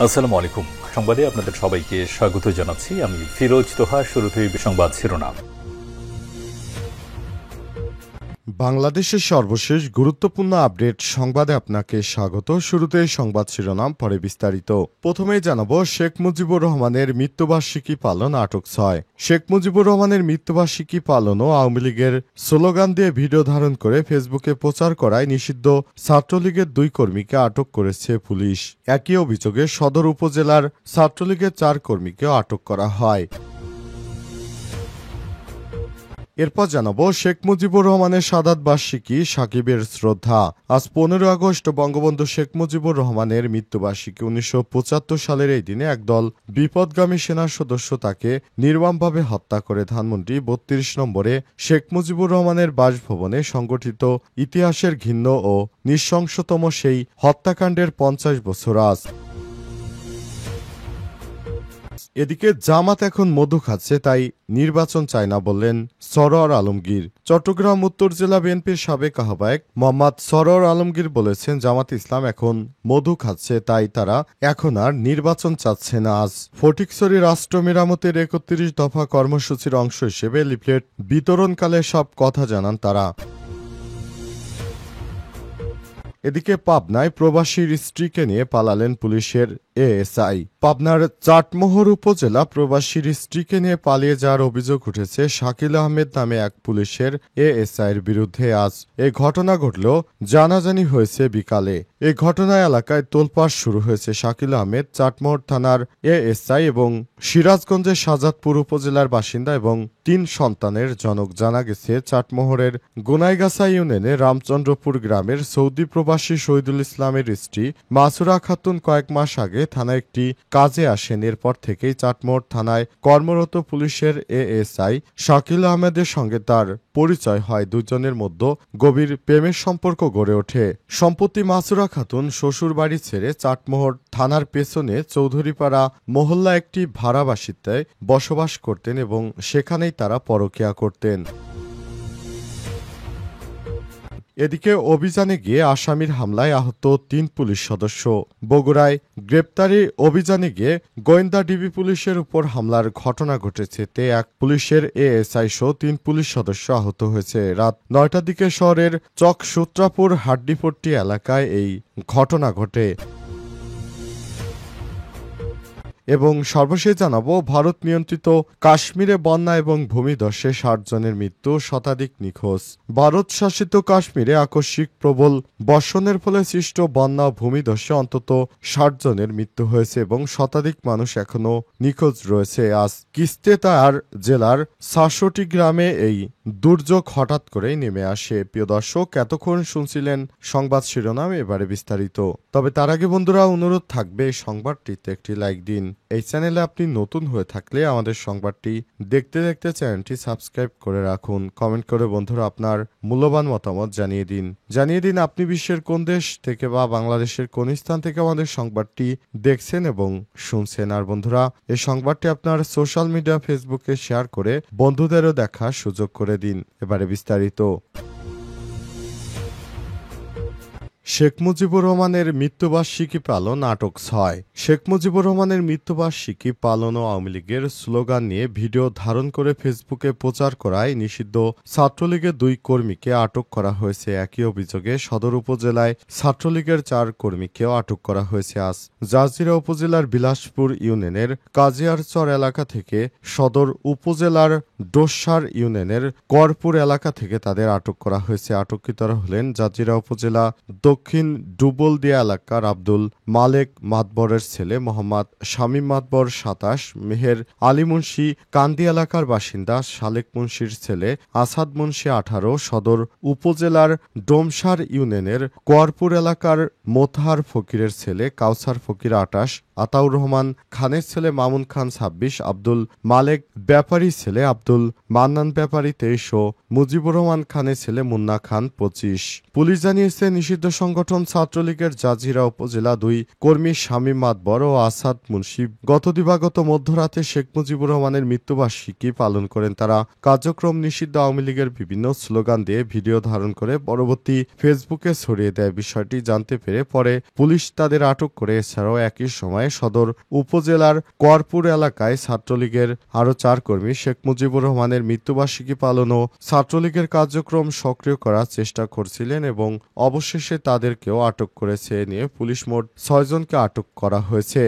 আসসালামু আলাইকুম। সংবাদে আপনাদের সবাইকে স্বাগত জানাচ্ছি। আমি ফিরোজ তোহা। শুরুতেই সংবাদ শিরোনাম। বাংলাদেশের সর্বশেষ গুরুত্বপূর্ণ আপডেট সংবাদে আপনাকে স্বাগত। শুরুতে সংবাদ শিরোনাম, পরে বিস্তারিত। প্রথমেই জানাবো, শেখ মুজিবুর রহমানের মৃত্যুবার্ষিকী পালন আটক 6। শেখ মুজিবুর রহমানের মৃত্যুবার্ষিকী পালন ও আওয়ামী লীগের স্লোগান দিয়ে ভিডিও ধারণ করে ফেসবুকে প্রচার করায় নিষিদ্ধ ছাত্রলীগের 2 কর্মীকে আটক করেছে পুলিশ। একই অভিযোগে সদর উপজেলার ছাত্রলীগের 4 কর্মীকেও আটক করা হয়। এরপর জানাবো, শেখ মুজিবুর রহমানের শাহাদাত বার্ষিকী, সাকিবের শ্রদ্ধা। আজ 15 আগস্ট বঙ্গবন্ধু শেখ মুজিবুর রহমানের মৃত্যুবার্ষিকী। 1975 সালের এই দিনে একদল বিপদগামী সেনা সদস্য তাকে নির্মমভাবে হত্যা করে ধানমন্ডি 32 নম্বরে শেখ মুজিবুর রহমানের বাসভবনে সংগঠিত ইতিহাসের ঘৃণ্য ও নৃশংসতম সেই হত্যাকাণ্ডের 50 বছর আজ। এদিকে জামাত এখন মধু খাচ্ছে, তাই নির্বাচন চায় না বললেন সরোয়ার আলমগীর। চট্টগ্রাম উত্তর জেলা বিএনপির সাবেক আহ্বায়ক মোহাম্মদ সরোয়ার আলমগীর বলেছেন, জামাত ইসলাম এখন মধু খাচ্ছে, তাই তারা এখন আর নির্বাচন চাচ্ছে না। আজ ফটিকছড়ি রাষ্ট্র মেরামতের 31 দফা কর্মসূচির অংশ হিসেবে লিফলেট বিতরণকালে সব কথা জানান তারা। এদিকে পাবনায় প্রবাসীর স্ত্রীকে নিয়ে পালালেন পুলিশের এএসআই। পাবনার চাটমোহর উপজেলা প্রবাসীর স্ত্রীকে নিয়ে পালিয়ে যাওয়ার অভিযোগ উঠেছে শাকিল আহমেদ নামে এক পুলিশের এএসআইয়ের বিরুদ্ধে। আজ এই ঘটনা ঘটল জানাজানি হয়েছে বিকালে। এই ঘটনায় এলাকায় তোলপাড় শুরু হয়েছে। শাকিল আহমেদ চাটমোহর থানার এএসআই এবং সিরাজগঞ্জের শাহজাদপুর উপজেলার বাসিন্দা এবং 3 সন্তানের জনক। জানা গেছে, চাটমোহরের গোনাইগাছা ইউনিয়নের রামচন্দ্রপুর গ্রামের সৌদি প্রবাসী শহীদুল ইসলামের স্ত্রী মাসুরা খাতুন কয়েক মাস আগে থানায় একটি কাজে আসেন। এরপর থেকেই চাটমোহর থানায় কর্মরত পুলিশের এএসআই শাকিল আহমেদের সঙ্গে তার পরিচয় হয়। দুজনের মধ্যে গভীর প্রেমের সম্পর্ক গড়ে ওঠে। সম্প্রতি মাসুরা খাতুন শ্বশুর বাড়ি ছেড়ে চাটমোহর থানার পেছনে চৌধুরীপাড়া মহল্লা একটি ভাড়া বাসিতে বসবাস করতেন এবং সেখানেই তারা পরকীয়া করতেন। এদিকে অভিযানে গিয়ে আসামির হামলায় আহত 3 পুলিশ সদস্য। বগুড়ায় গ্রেপ্তারি অভিযানে গিয়ে গোয়েন্দা ডিবি পুলিশের উপর হামলার ঘটনা ঘটেছে। তে এক পুলিশের এএসআই সহ 3 পুলিশ সদস্য আহত হয়েছে। রাত 9টার দিকে শহরের চকসূত্রাপুর হাড্ডিপট্টি এলাকায় এই ঘটনা ঘটে। এবং সর্বশেষ জানাবো, ভারত নিয়ন্ত্রিত কাশ্মীরে বন্যা এবং ভূমিধসে 60 জনের মৃত্যু, শতাধিক নিখোঁজ। ভারত শাসিত কাশ্মীরে আকস্মিক প্রবল বর্ষণের ফলে সৃষ্ট বন্যা ও ভূমিধসে অন্তত 60 জনের মৃত্যু হয়েছে এবং শতাধিক মানুষ এখনও নিখোঁজ রয়েছে। আজ কিস্তেতার জেলার ৬০টি গ্রামে এই দুর্যোগ হঠাৎ করেই নেমে আসে। প্রিয় দর্শক, এতক্ষণ শুনছিলেন সংবাদ শিরোনাম, এবারে বিস্তারিত। তবে তার আগে বন্ধুরা, অনুরোধ থাকবে এই সংবাদটিতে একটি লাইক দিন। এই চ্যানেলে আপনি নতুন হয়ে থাকলে আমাদের সংবাদটি দেখতে দেখতে চ্যানেলটি সাবস্ক্রাইব করে রাখুন। কমেন্ট করে বন্ধুরা আপনার মূল্যবান মতামত জানিয়ে দিন আপনি বিশ্বের কোন দেশ থেকে বা বাংলাদেশের কোন স্থান থেকে আমাদের সংবাদটি দেখছেন এবং শুনছেন। আর বন্ধুরা, এই সংবাদটি আপনার সোশ্যাল মিডিয়া ফেসবুকে শেয়ার করে বন্ধুদেরও দেখার সুযোগ করে দিন। এবারে বিস্তারিত। শেখ মুজিবুর রহমানের মৃত্যুবার্ষিকী পালন আটক 6। শেখ মুজিবুর রহমানের মৃত্যুবার্ষিকী পালন ও আওয়ামী লীগের স্লোগান নিয়ে ভিডিও ধারণ করে ফেসবুকে প্রচার করায় নিষিদ্ধ ছাত্রলীগের 2 কর্মীকে আটক করা হয়েছে। একই অভিযোগে সদর উপজেলায় ছাত্রলীগের 4 কর্মীকেও আটক করা হয়েছে। আজ জাজিরা উপজেলার বিলাসপুর ইউনিয়নের কাজিয়ারচর এলাকা থেকে সদর উপজেলার ডোসার ইউনিয়নের করপুর এলাকা থেকে তাদের আটক করা হয়েছে। আটককৃতরা হলেন জাজিরা উপজেলা দক্ষিণ ডুবলদিয়া এলাকার আব্দুল মালেক মাতবরের ছেলে মোহাম্মদ শামীম মাতবর 27, মেহের আলী মুন্সি কান্দি এলাকার বাসিন্দা শালেক মুন্সির ছেলে আসাদ মুন্সি 18, সদর উপজেলার ডোমসার ইউনিয়নের কোয়ারপুর এলাকার মোতাহার ফকিরের ছেলে কাউসার ফকির 28, আতাউর রহমান খানের ছেলে মামুন খান 26, আব্দুল মালেক ব্যাপারী ছেলে আব্দুল মান্নান ব্যাপারী 23 ও মুজিবুর রহমান খানের ছেলে মুন্না খান 25। পুলিশ জানিয়েছে, নিষিদ্ধ সংগঠন ছাত্রলীগের জাজিরা উপজেলা 2 কর্মী শামীম মাতবর ও আসাদ মুন্সি গত দিবাগত মধ্যরাতে শেখ মুজিবুর রহমানের মৃত্যুবার্ষিকী পালন করেন। তারা কার্যক্রম নিষিদ্ধ আওয়ামী লীগের বিভিন্ন স্লোগান দিয়ে ভিডিও ধারণ করে পরবর্তী ফেসবুকে ছড়িয়ে দেয়। বিষয়টি জানতে পেরে পরে পুলিশ তাদের আটক করে। এছাড়াও একই সময় ঘটনায় সদর উপজেলার করপুর এলাকায় ছাত্রলীগের আরও 4 কর্মী শেখ মুজিবুর রহমানের মৃত্যুবার্ষিকী পালন ও ছাত্রলীগের কার্যক্রম সক্রিয় করার চেষ্টা করছিলেন এবং অবশেষে তাদেরকেও আটক করেছে। এ নিয়ে পুলিশ মোট 6 জনকে আটক করা হয়েছে।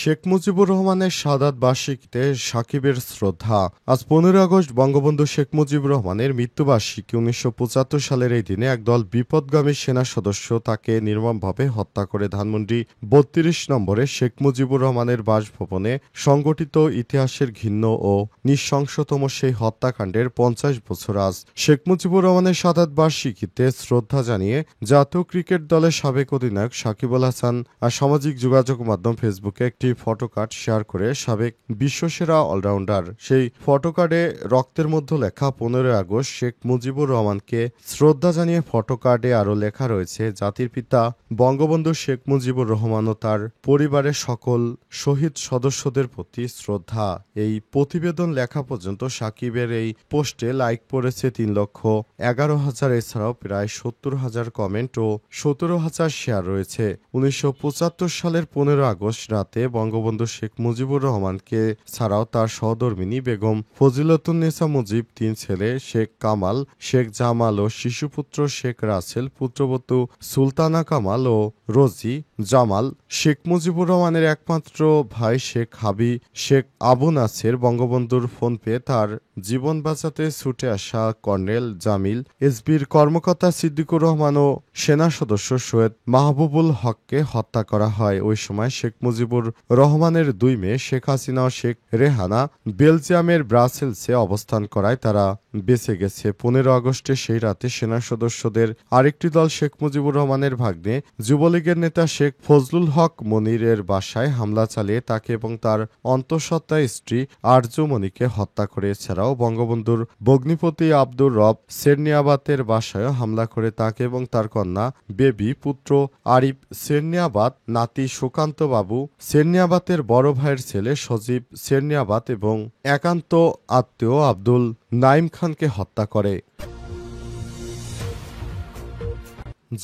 শেখ মুজিবুর রহমানের শাহাদাত বার্ষিকীতে সাকিবের শ্রদ্ধা। আজ 15 আগস্ট বঙ্গবন্ধু শেখ মুজিবুর রহমানের মৃত্যুবার্ষিকী। 1975 সালের এই দিনে একদল বিপদগামী সেনা সদস্য তাকে নির্মমভাবে হত্যা করে ধানমন্ডি 32 নম্বরে শেখ মুজিবুর রহমানের বাসভবনে সংগঠিত ইতিহাসের ঘৃণ্য ও নৃশংসতম সেই হত্যাকাণ্ডের 50 বছর আজ। শেখ মুজিবুর রহমানের শাহাদাত বার্ষিকীতে শ্রদ্ধা জানিয়ে জাতীয় ক্রিকেট দলের সাবেক অধিনায়ক সাকিব আল হাসান আর সামাজিক যোগাযোগ মাধ্যম ফেসবুকে একটি ফটোকার্ড শেয়ার করে সাবেক বিশ্বসেরা অলরাউন্ডার সেই ফটোকার্ডে রক্তের মধ্যে লেখা 15 আগস্ট শেখ মুজিবুর রহমানকে শ্রদ্ধা জানিয়ে ফটোকার্ডে আরও লেখা রয়েছে জাতির পিতা বঙ্গবন্ধু শেখ মুজিবুর রহমান ও তার পরিবারের সকল শহীদ সদস্যদের প্রতি শ্রদ্ধা। এই প্রতিবেদন লেখা পর্যন্ত সাকিবের এই পোস্টে লাইক পড়েছে 3,11,000। এছাড়াও প্রায় 70,000 কমেন্ট ও 17,000 শেয়ার রয়েছে। 1975 সালের 15 আগস্ট রাতে বঙ্গবন্ধু শেখ মুজিবুর রহমানকে ছাড়াও তার সহধর্মিণী বেগম ফজিলতুন্নেসা মুজিব, 3 ছেলে শেখ কামাল, শেখ জামাল ও শিশুপুত্র শেখ রাসেল, পুত্রবধূ সুলতানা কামাল ও রোজি জামাল, শেখ মুজিবুর রহমানের একমাত্র ভাই শেখ হাবি, শেখ আবু নাসের। বঙ্গবন্ধুর ফোন পেয়ে তার জীবন বাঁচাতে ছুটে আসা কর্নেল জামিল, এসবির কর্মকর্তা সিদ্দিকুর রহমান ও সেনা সদস্য সৈয়দ মাহবুবুল হককে হত্যা করা হয়। ওই সময় শেখ মুজিবুর রহমানের 2 মেয়ে শেখ হাসিনা ও শেখ রেহানা বেলজিয়ামের ব্রাসেলসে অবস্থান করায় তারা বেঁচে গেছে। 15 আগস্টে সেই রাতে সেনা সদস্যদের আরেকটি দল শেখ মুজিবুর রহমানের ভাগ্নে যুবলীগের নেতা শেখ ফজলুল হক মনিরের বাসায় হামলা চালিয়ে তাকে এবং তার অন্তঃসত্ত্বা স্ত্রী আরজুমণিকে হত্যা করে। এছাড়াও বঙ্গবন্ধুর ভগ্নিপতি আব্দুর রব সেরনিয়াবাতের বাসায়ও হামলা করে তাকে এবং তার কন্যা বেবি, পুত্র আরিফ সেরনিয়াবাত, নাতি সুকান্ত বাবু সেরনিয়াবাতের বড় ভাইয়ের ছেলে সজীব সেরনিয়াবাত এবং একান্ত আত্মীয় আব্দুল নাইম খানকে হত্যা করে।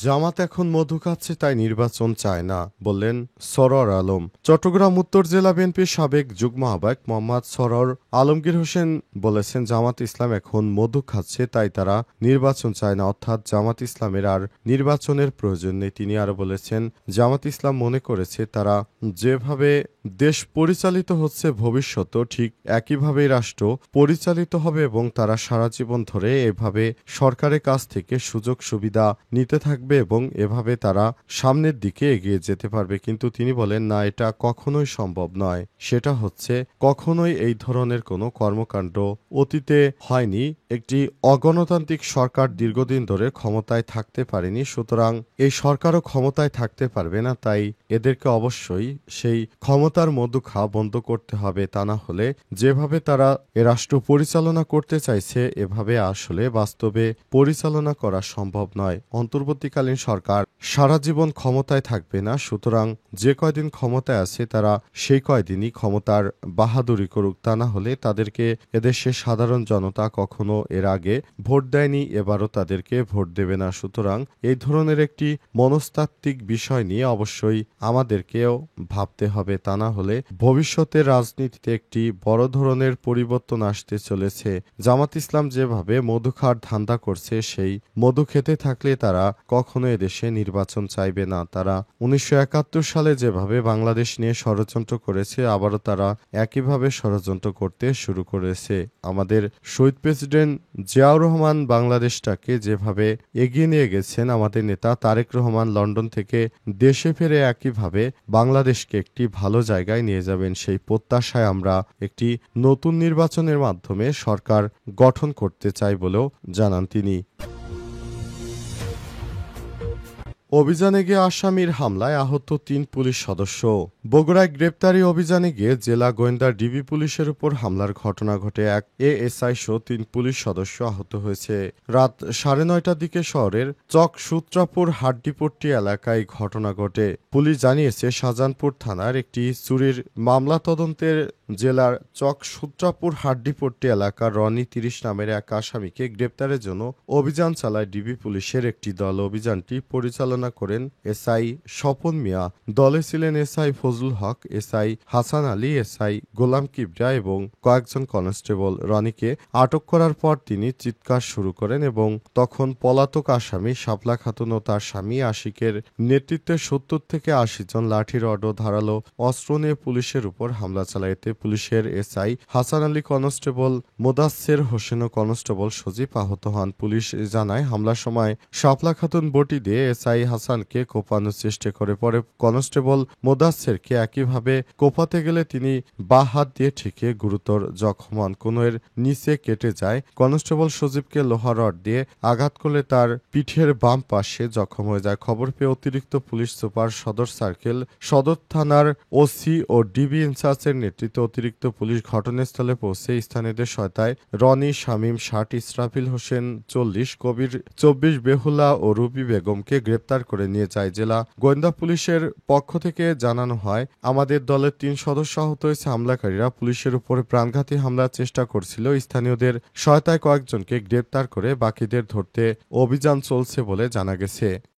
জামাত এখন মধু খাচ্ছে, তাই নির্বাচন চায় না, বললেন সরওয়ার আলম। চট্টগ্রাম উত্তর জেলা বিএনপির সাবেক যুগ্ম আহ্বায়ক মোহাম্মদ সরওয়ার আলমগীর হোসেন বলেছেন, জামাত ইসলাম এখন মধু খাচ্ছে, তাই তারা নির্বাচন চায় না, অর্থাৎ জামাত ইসলামের আর নির্বাচনের প্রয়োজন নেই। তিনি আরো বলেছেন, জামাত ইসলাম মনে করেছে তারা যেভাবে দেশ পরিচালিত হচ্ছে ভবিষ্যতেও ঠিক একইভাবেই রাষ্ট্র পরিচালিত হবে এবং তারা সারা জীবন ধরে এভাবে সরকারের কাছ থেকে সুযোগ সুবিধা নিতে থাকবে এবং এভাবে তারা সামনের দিকে এগিয়ে যেতে পারবে। কিন্তু তিনি বলেন, না, এটা কখনোই সম্ভব নয়। সেটা হচ্ছে কখনোই এই ধরনের কোনো কর্মকাণ্ড অতীতে হয়নি। একটি অগণতান্ত্রিক সরকার দীর্ঘদিন ধরে ক্ষমতায় থাকতে পারেনি, সুতরাং এই সরকারও ক্ষমতায় থাকতে পারবে না। তাই এদেরকে অবশ্যই সেই ক্ষমতার মধু খাওয়া বন্ধ করতে হবে। তা না হলে যেভাবে তারা এ রাষ্ট্র পরিচালনা করতে চাইছে এভাবে আসলে বাস্তবে পরিচালনা করা সম্ভব নয়। অন্তর্বর্তীকালীন সরকার সারা জীবন ক্ষমতায় থাকবে না, সুতরাং যে কয়দিন ক্ষমতায় আছে তারা সেই কয়দিনই ক্ষমতার বাহাদুরি করুক। তা না হলে তাদেরকে এদেশের সাধারণ জনতা কখনো এর আগে ভোট দেয়নি, এবারও তাদেরকে ভোট দেবে না। সুতরাং এই ধরনের একটি মনস্তাত্ত্বিক বিষয় নিয়ে অবশ্যই আমাদেরকেও ভাবতে হবে। তা না হলে ভবিষ্যতের রাজনীতিতে একটি বড় ধরনের পরিবর্তন আসতে চলেছে। জামাত ইসলাম যেভাবে মধু খাওয়ার ধান্দা করছে, সেই মধু খেতে থাকলে তারা কখনো এদেশে নির্বাচন চাইবে না। তারা 1971 সালে যেভাবে বাংলাদেশ নিয়ে ষড়যন্ত্র করেছে, আবারও তারা একইভাবে ষড়যন্ত্র করতে শুরু করেছে। আমাদের শহীদ প্রেসিডেন্ট জিয়াউর রহমান বাংলাদেশটাকে যেভাবে এগিয়ে নিয়ে গেছেন, আমাদের নেতা তারেক রহমান লন্ডন থেকে দেশে ফিরে একইভাবে বাংলাদেশকে একটি ভালো জায়গায় নিয়ে যাবেন। সেই প্রত্যাশায় আমরা একটি নতুন নির্বাচনের মাধ্যমে সরকার গঠন করতে চাই বলেও জানান তিনি। অভিযানে গিয়ে আসামির হামলায় আহত 3 পুলিশ সদস্য। বগুড়ায় গ্রেপ্তারি অভিযানে গিয়ে জেলা গোয়েন্দা ডিবি পুলিশের উপর হামলার ঘটনা ঘটে। এক এএসআই সহ 3 পুলিশ সদস্য আহত হয়েছে। রাত 9:30টার দিকে শহরের চক সূত্রাপুর হাড্ডিপট্টি এলাকায় ঘটনা ঘটে। পুলিশ জানিয়েছে, শাহজাহানপুর থানার একটি চুরির মামলা তদন্তের জেলার চক সূত্রাপুর হাড্ডিপট্টি এলাকার রনি 30 নামের এক আসামিকে গ্রেপ্তারের জন্য অভিযান চালায় ডিবি পুলিশের একটি দল। অভিযানটি পরিচালনা পরিচালনা করেন এসআই স্বপন মিয়া। দলে ছিলেন এসআই ফজলুল হক, এসআই হাসান আলী, এসআই গোলাম কিবরিয়া এবং কয়েকজন কনস্টেবল। রনিকে আটক করার পর তিনি চিৎকার শুরু করেন এবং তখন পলাতক আসামি শাপলা খাতুন ও তার স্বামী আশিকের নেতৃত্বে ৭০ থেকে ৮০ জন লাঠি রড ও ধারালো অস্ত্র নিয়ে পুলিশের উপর হামলা চালায়। এতে পুলিশের এসআই হাসান আলী, কনস্টেবল মোদাচ্ছের হোসেন ও কনস্টেবল সজীব আহত হন। পুলিশ জানায় হামলার সময় শাপলা খাতুন বটি দিয়ে এসআই হাসানকে কোপানোর চেষ্টা করে। পরে কনস্টেবল মোদাচ্ছেরকে একইভাবে কোপাতে গেলে তিনি বাঁ হাত দিয়ে ঠেকিয়ে গুরুতর জখম হন। কনুয়ের নিচে কেটে যায়। কনস্টেবল সজীবকে লোহা রড দিয়ে আঘাত করলে তার পিঠের বাম পাশে জখম হয়ে যায়। খবর পেয়ে অতিরিক্ত পুলিশ সুপার, সদর সার্কেল, সদর থানার ওসি ও ডিবি ইনচার্জের নেতৃত্বে অতিরিক্ত পুলিশ ঘটনাস্থলে পৌঁছে স্থানীয়দের সহায়তায় রনি, শামীম ৬০, ইসরাফিল হোসেন ৪০, কবির ২৪, বেহুলা ও রুবি বেগমকে গ্রেপ্তার করে নিয়ে যায়। জেলা গোয়েন্দা পুলিশের পক্ষ থেকে জানানো হয়, আমাদের দলের ৩ সদস্য আহত হয়েছে। হামলাকারীরা পুলিশের উপরে প্রাণঘাতী হামলার চেষ্টা করছিল। স্থানীয়দের সহায়তায় কয়েকজনকে গ্রেপ্তার করে বাকিদের ধরতে অভিযান চলছে বলে জানা গেছে।